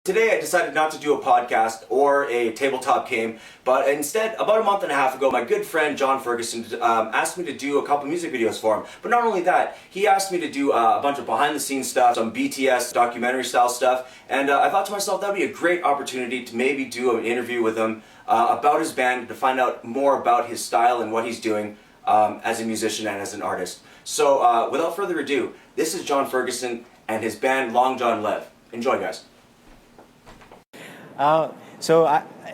Today I decided not to do a podcast or a tabletop game, but instead, about a month and a half ago, my good friend Jon Ferguson asked me to do a couple music videos for him. But not only that, he asked me to do a bunch of behind-the-scenes stuff, some BTS documentary-style stuff, and I thought to myself that would be a great opportunity to maybe do an interview with him about his band, to find out more about his style and what he's doing as a musician and as an artist. So without further ado, this is Jon Ferguson and his band Long John Lev. Enjoy, guys.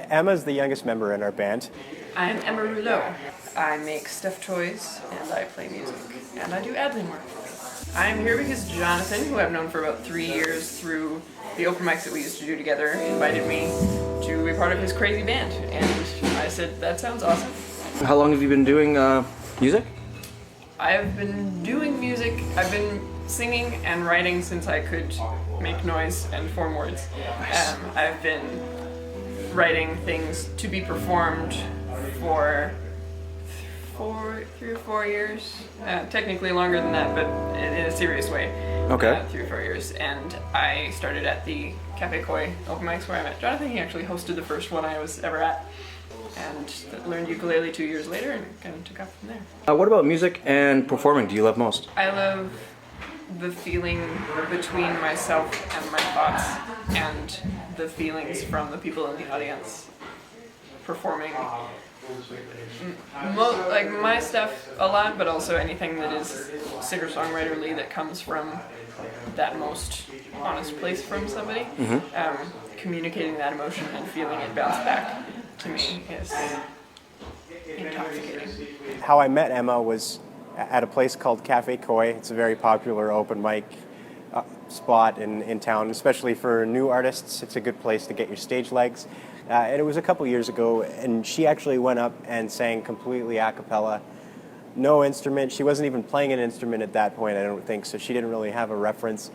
Emma's the youngest member in our band. I'm Emma Rouleau. I make stuffed toys, and I play music, and I do admin work. I'm here because Jonathan, who I've known for about 3 years through the open mics that we used to do together, invited me to be part of his crazy band, and I said, that sounds awesome. How long have you been doing music? I've been doing music, I've been singing and writing since I could make noise and form words. Nice. I've been writing things to be performed for 3 or 4 years. Technically longer than that, but in a serious way. Okay. 3 or 4 years. And I started at the Cafe Koi open mics where I met Jonathan. He actually hosted the first one I was ever at. And learned ukulele 2 years later and kind of took off from there. What about music and performing do you love most? I love the feeling between myself and my thoughts and the feelings from the people in the audience performing like my stuff a lot, but also anything that is singer-songwriterly that comes from that most honest place from somebody. Communicating that emotion and feeling it bounce back to me is intoxicating. How I met Emma was at a place called Cafe Koi. It's a very popular open mic spot in town, especially for new artists. It's a good place to get your stage legs. And it was a couple years ago, and she actually went up and sang completely a cappella. No instrument. She wasn't even playing an instrument at that point, I don't think, so she didn't really have a reference.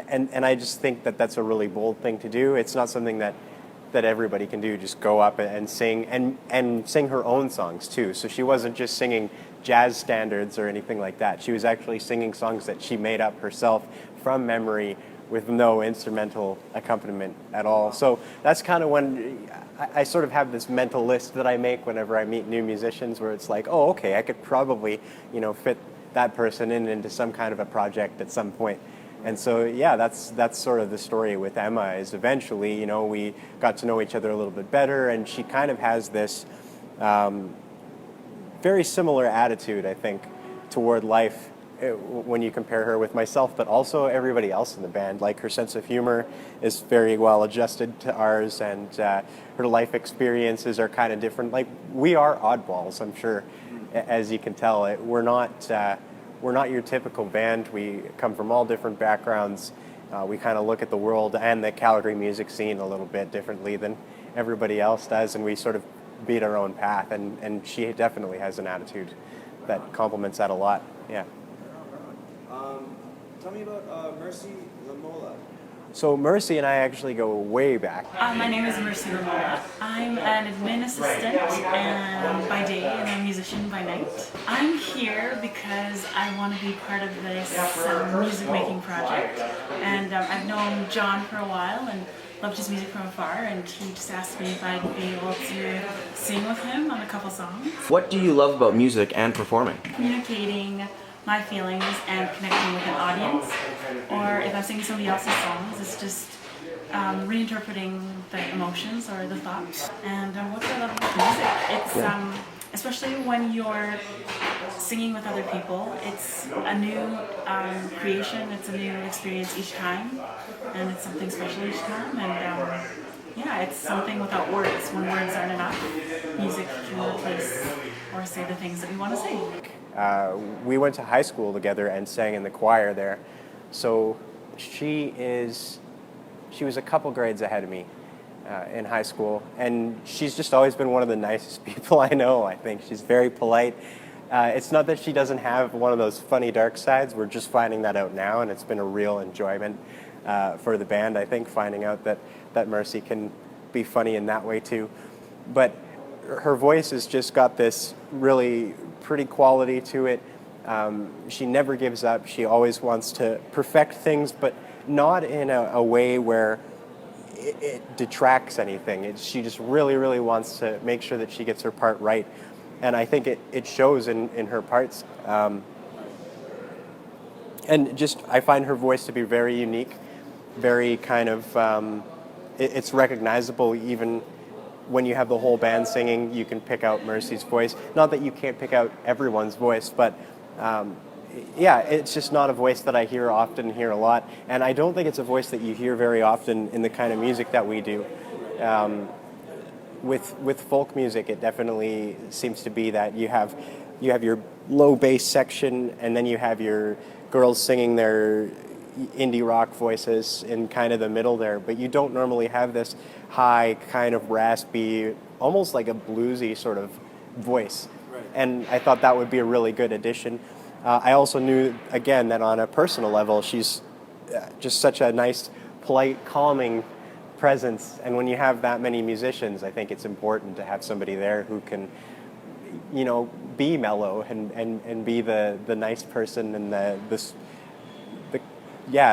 And I just think that that's a really bold thing to do. It's not something that everybody can do, just go up and sing, and sing her own songs too. So she wasn't just singing jazz standards or anything like that. She was actually singing songs that she made up herself from memory with no instrumental accompaniment at all. So that's kind of when I sort of have this mental list that I make whenever I meet new musicians, where it's like, oh, okay, I could probably, fit that person into some kind of a project at some point. And so, yeah, that's sort of the story with Emma, is eventually, we got to know each other a little bit better, and she kind of has this very similar attitude, I think, toward life when you compare her with myself, but also everybody else in the band. Like, her sense of humor is very well adjusted to ours, and her life experiences are kind of different. Like, we are oddballs, I'm sure, as you can tell. We're not your typical band. We come from all different backgrounds. We kind of look at the world and the Calgary music scene a little bit differently than everybody else does, and we sort of beat our own path, and she definitely has an attitude that complements that a lot. Yeah. Tell me about Mercy Lamola. So Mercy and I actually go way back. My name is Mercy Lamola. I'm an admin assistant and by day and a musician by night. I'm here because I want to be part of this music making project, and I've known Jon for a while and loved his music from afar, and he just asked me if I'd be able to sing with him on a couple songs. What do you love about music and performing? Communicating my feelings and connecting with an audience, or if I'm singing somebody else's songs, it's just reinterpreting the emotions or the thoughts. And what do I love about music? It's especially when you're singing with other people, it's a new creation, it's a new experience each time, and it's something special each time. And it's something without words. When words aren't enough, music can replace or say the things that we want to say. We went to high school together and sang in the choir there. So she was a couple grades ahead of me in high school, and she's just always been one of the nicest people I know. I think she's very polite. It's not that she doesn't have one of those funny dark sides. We're just finding that out now, and it's been a real enjoyment for the band, I think, finding out that Mercy can be funny in that way too. But her voice has just got this really pretty quality to it. She never gives up. She always wants to perfect things, but not in a way where it detracts anything. She just really, really wants to make sure that she gets her part right. And I think it shows in her parts. And just, I find her voice to be very unique, very kind of, it's recognizable even when you have the whole band singing. You can pick out Mercy's voice. Not that you can't pick out everyone's voice, but yeah, it's just not a voice that I hear a lot. And I don't think it's a voice that you hear very often in the kind of music that we do. With folk music, it definitely seems to be that you have your low bass section, and then you have your girls singing their indie rock voices in kind of the middle there, but you don't normally have this high, kind of raspy, almost like a bluesy sort of voice. Right. And I thought that would be a really good addition. I also knew, again, that on a personal level, she's just such a nice, polite, calming presence. And when you have that many musicians, I think it's important to have somebody there who can, you know, be mellow and be the nice person and the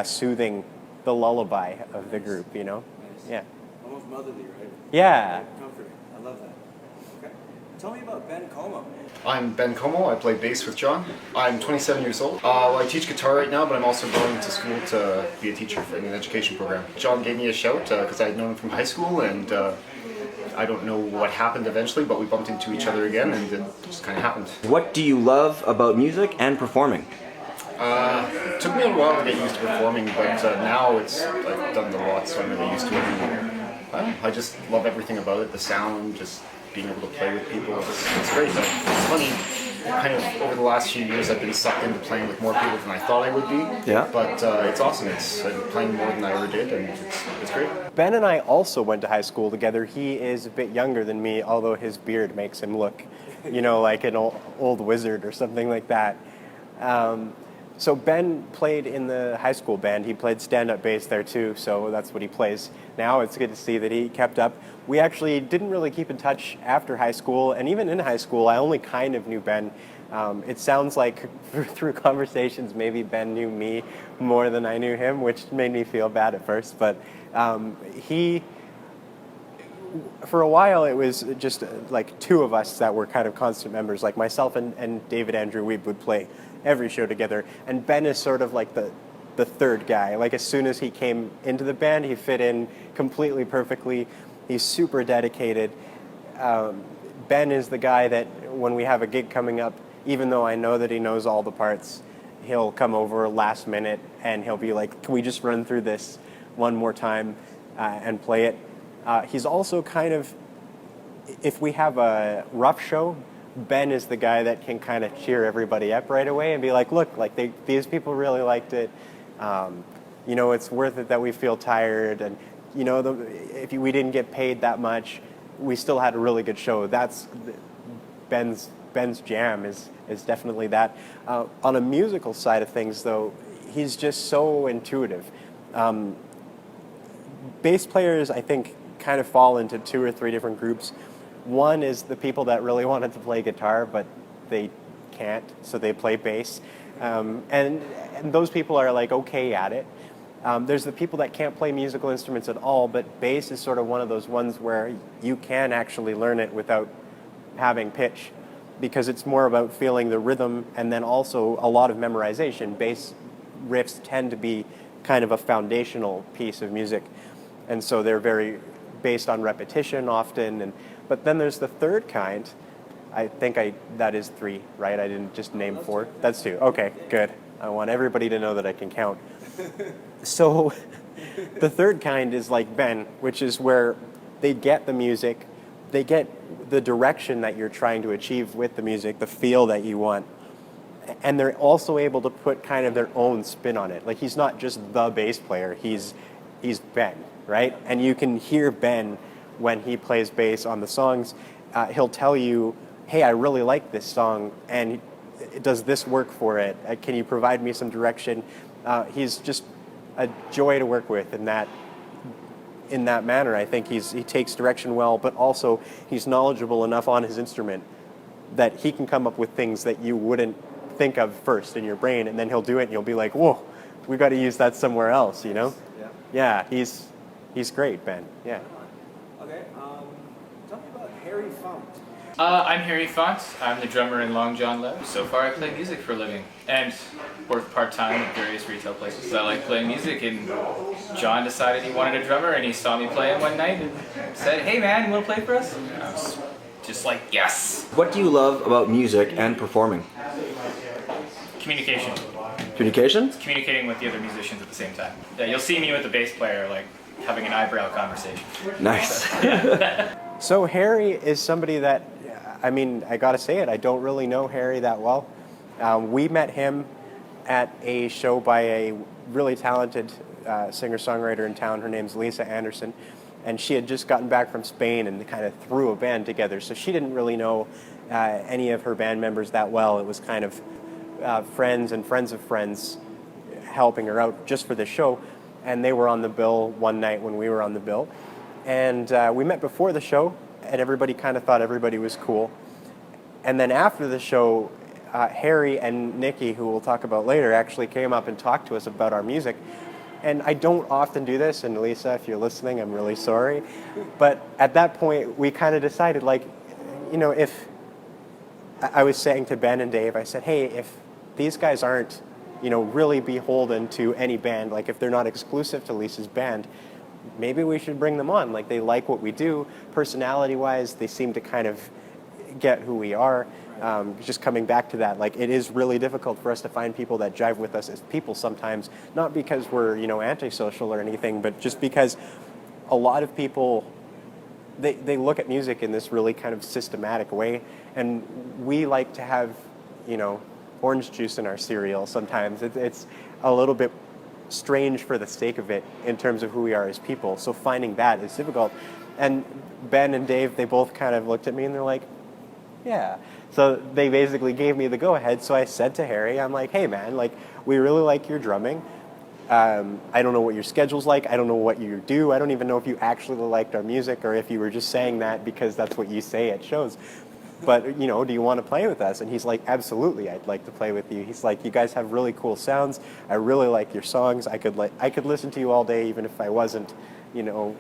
soothing, the lullaby of the group, you know? Nice. Yeah. Almost motherly, right? Yeah. Comforting. I love that. Okay. Tell me about Ben Como. I'm Ben Como. I play bass with John. I'm 27 years old. I teach guitar right now, but I'm also going to school to be a teacher in an education program. John gave me a shout because I had known him from high school, and I don't know what happened eventually, but we bumped into each other again, and it just kind of happened. What do you love about music and performing? It took me a while to get used to performing, but now I've done it a lot, so I'm really used to it. And, I just love everything about it, the sound, just being able to play with people. It's great. It's funny, kind of over the last few years I've been sucked into playing with more people than I thought I would be. Yeah. But it's awesome. I'm playing more than I ever did, and it's great. Ben and I also went to high school together. He is a bit younger than me, although his beard makes him look, you know, like an old wizard or something like that. So Ben played in the high school band. He played stand-up bass there too, so that's what he plays now. It's good to see that he kept up. We actually didn't really keep in touch after high school, and even in high school, I only kind of knew Ben. It sounds like through conversations, maybe Ben knew me more than I knew him, which made me feel bad at first, but for a while, it was just like two of us that were kind of constant members. Like myself and David Andrew Weeb would play every show together. And Ben is sort of like the third guy. Like as soon as he came into the band, he fit in completely perfectly. He's super dedicated. Ben is the guy that when we have a gig coming up, even though I know that he knows all the parts, he'll come over last minute and he'll be like, can we just run through this one more time and play it? He's also kind of, if we have a rough show, Ben is the guy that can kind of cheer everybody up right away and be like, look, like these people really liked it. You know, it's worth it that we feel tired. And, you know, if we didn't get paid that much, we still had a really good show. That's Ben's jam is definitely that. On a musical side of things, though, he's just so intuitive. Bass players, I think, kind of fall into two or three different groups. One is the people that really wanted to play guitar, but they can't, so they play bass. And those people are like okay at it. There's the people that can't play musical instruments at all, but bass is sort of one of those ones where you can actually learn it without having pitch, because it's more about feeling the rhythm and then also a lot of memorization. Bass riffs tend to be kind of a foundational piece of music, and so they're very based on repetition often. But then there's the third kind. I think that is three, right? I didn't just name four. That's two. Okay, good. I want everybody to know that I can count. So the third kind is like Ben, which is where they get the music, they get the direction that you're trying to achieve with the music, the feel that you want, and they're also able to put kind of their own spin on it. Like he's not just the bass player, he's Ben, right? And you can hear Ben when he plays bass on the songs. He'll tell you, hey, I really like this song, and does this work for it? Can you provide me some direction? He's just a joy to work with in that manner. I think he takes direction well, but also he's knowledgeable enough on his instrument that he can come up with things that you wouldn't think of first in your brain, and then he'll do it and you'll be like, whoa, we got to use that somewhere else, you know? Yeah, he's He's great, Ben. Yeah. Okay. Tell me about Harry Font. I'm Harry Font. I'm the drummer in Long John Lev. So far I play music for a living and work part-time at various retail places. I like playing music, and John decided he wanted a drummer, and he saw me playing one night and said, "Hey man, you want to play for us?" And I was just like, yes! What do you love about music and performing? Communication. Communication? Communicating with the other musicians at the same time. Yeah, you'll see me with the bass player like having an eyebrow conversation. Nice. So Harry is somebody that, I mean, I gotta say it, I don't really know Harry that well. We met him at a show by a really talented singer-songwriter in town. Her name's Lisa Anderson, and she had just gotten back from Spain and kind of threw a band together. So she didn't really know any of her band members that well. It was kind of friends and friends of friends helping her out just for the show. And they were on the bill one night when we were on the bill. And we met before the show, and everybody kind of thought everybody was cool. And then after the show, Harry and Nikki, who we'll talk about later, actually came up and talked to us about our music. And I don't often do this, and Lisa, if you're listening, I'm really sorry. But at that point, we kind of decided, like, you know, if I was saying to Ben and Dave, I said, hey, if these guys aren't, you know, really beholden to any band, like if they're not exclusive to Lisa's band, maybe we should bring them on. Like, they like what we do, personality-wise, they seem to kind of get who we are. Just coming back to that, like, it is really difficult for us to find people that jive with us as people sometimes, not because we're, you know, antisocial or anything, but just because a lot of people, they look at music in this really kind of systematic way, and we like to have, you know, orange juice in our cereal sometimes. It's a little bit strange for the sake of it in terms of who we are as people, so finding that is difficult. And Ben and Dave, they both kind of looked at me and they're like, yeah. So they basically gave me the go-ahead. So I said to Harry, I'm like, hey man, like, we really like your drumming. I don't know what your schedule's like. I don't know what you do. I don't even know if you actually liked our music or if you were just saying that because that's what you say at shows. But, you know, do you want to play with us? And he's like, absolutely, I'd like to play with you. He's like, you guys have really cool sounds. I really like your songs. I could listen to you all day even if I wasn't, you know,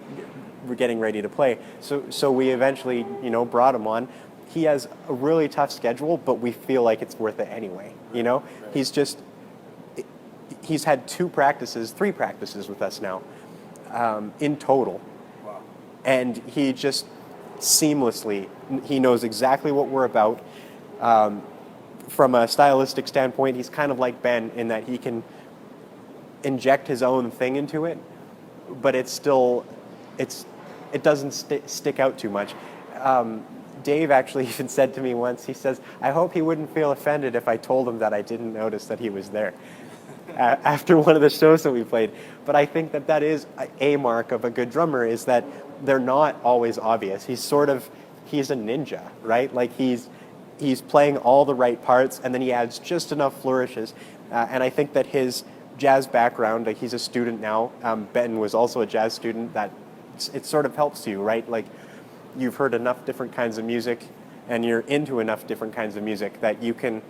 getting ready to play. So we eventually, you know, brought him on. He has a really tough schedule, but we feel like it's worth it anyway, you know? He's had 3 practices with us now, in total. Wow. And he just seamlessly, he knows exactly what we're about. From a stylistic standpoint, he's kind of like Ben in that he can inject his own thing into it, but it doesn't stick out too much. Dave actually even said to me once, he says, I hope he wouldn't feel offended if I told him that I didn't notice that he was there after one of the shows that we played. But I think that is a mark of a good drummer, is that they're not always obvious. He's a ninja, right? Like he's playing all the right parts, and then he adds just enough flourishes. And I think that his jazz background, like he's a student now, Ben was also a jazz student, that it sort of helps you, right? Like, you've heard enough different kinds of music and you're into enough different kinds of music that you can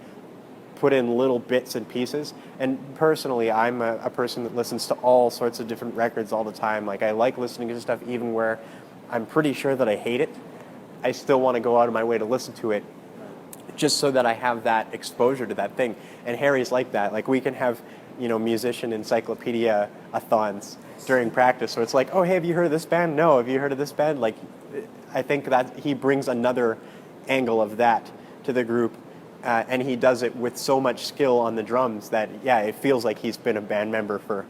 put in little bits and pieces. And personally, I'm a person that listens to all sorts of different records all the time. Like, I like listening to stuff even where I'm pretty sure that I hate it. I still want to go out of my way to listen to it just so that I have that exposure to that thing. And Harry's like that. Like, we can have, you know, musician encyclopedia-a-thons during practice. So it's like, oh, hey, have you heard of this band? No, have you heard of this band? Like, I think that he brings another angle of that to the group, and he does it with so much skill on the drums that, yeah, it feels like he's been a band member for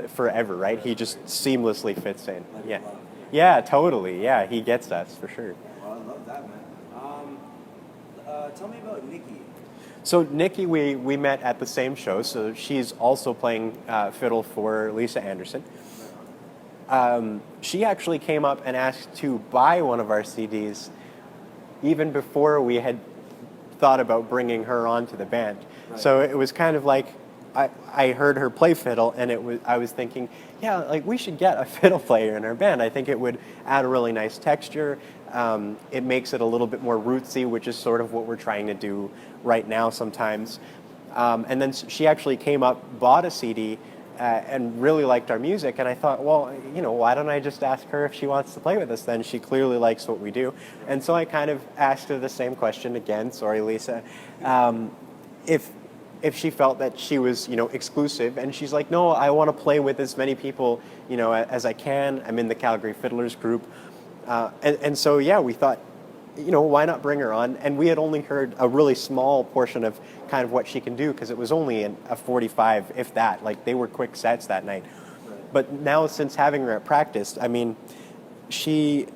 forever, right? He just seamlessly fits in. Yeah, yeah, totally. Yeah, he gets us for sure. Well, I love that, man. Tell me about Nikki. So Nikki, we met at the same show. So she's also playing fiddle for Lisa Anderson. She actually came up and asked to buy one of our CDs even before we had thought about bringing her onto the band. Right. So it was kind of like, I heard her play fiddle, and I was thinking, yeah, like, we should get a fiddle player in our band. I think it would add a really nice texture. It makes it a little bit more rootsy, which is sort of what we're trying to do right now sometimes. And then she actually came up, bought a CD, and really liked our music. And I thought, well, why don't I just ask her if she wants to play with us then? She clearly likes what we do. And so I kind of asked her the same question again, sorry, Lisa, if she felt that she was, exclusive. And she's like, no, I want to play with as many people, as I can. I'm in the Calgary Fiddlers group. And so, yeah, we thought, why not bring her on? And we had only heard a really small portion of kind of what she can do, because it was only a 45, if that. Like, they were quick sets that night. But now, since having her at practice, I mean, she,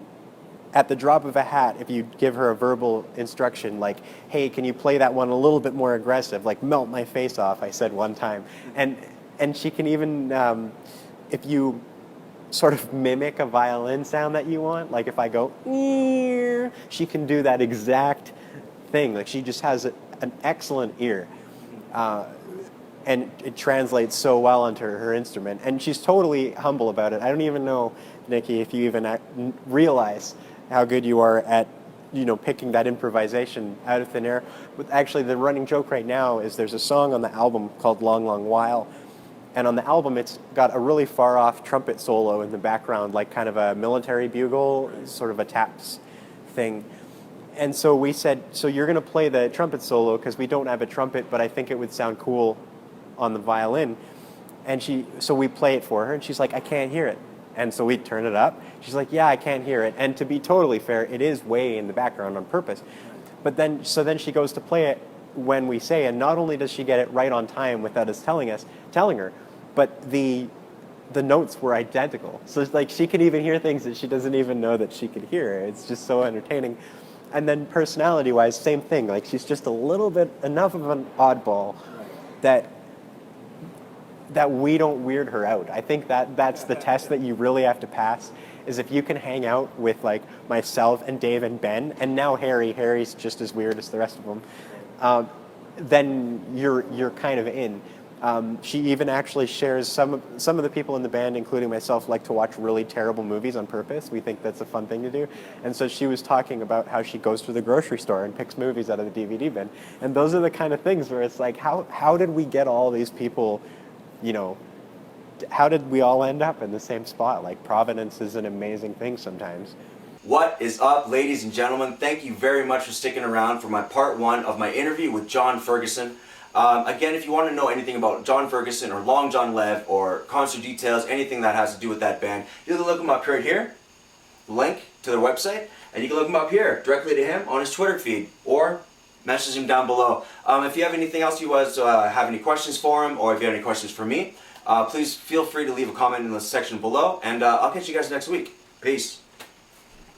at the drop of a hat, if you give her a verbal instruction, like, hey, can you play that one a little bit more aggressive? Like, melt my face off, I said one time. And she can even, if you sort of mimic a violin sound that you want, like if I go, she can do that exact thing. Like, she just has an excellent ear. And it translates so well onto her instrument. And she's totally humble about it. I don't even know, Nikki, if you even realize how good you are at, picking that improvisation out of thin air. But actually, the running joke right now is there's a song on the album called Long, Long While. And on the album, it's got a really far-off trumpet solo in the background, like kind of a military bugle, sort of a taps thing. And so we said, so you're going to play the trumpet solo because we don't have a trumpet, but I think it would sound cool on the violin. And so we play it for her, and she's like, I can't hear it. And so we turn it up. She's like, yeah, I can't hear it. And to be totally fair, it is way in the background on purpose. But then she goes to play it when we say, and not only does she get it right on time without us telling her, but the notes were identical. So it's like she could even hear things that she doesn't even know that she could hear. It's just so entertaining. And then personality-wise, same thing. Like, she's just a little bit enough of an oddball that we don't weird her out. I think that's the test that you really have to pass, is if you can hang out with like myself and Dave and Ben, and now Harry's just as weird as the rest of them, then you're kind of in. She even actually shares some of the people in the band, including myself, like to watch really terrible movies on purpose. We think that's a fun thing to do. And so she was talking about how she goes to the grocery store and picks movies out of the DVD bin. And those are the kind of things where it's like, how did we get all these people, how did we all end up in the same spot? Like, providence is an amazing thing sometimes. What is up, ladies and gentlemen? Thank you very much for sticking around for my part 1 of my interview with Jon Ferguson. Again, if you want to know anything about Jon Ferguson or Long John Lev or concert details, anything that has to do with that band, you can look him up right here, link to their website, and you can look him up here, directly to him on his Twitter feed, or message him down below. If you have anything else you guys have any questions for him, or if you have any questions for me, please feel free to leave a comment in the section below, and I'll catch you guys next week. Peace.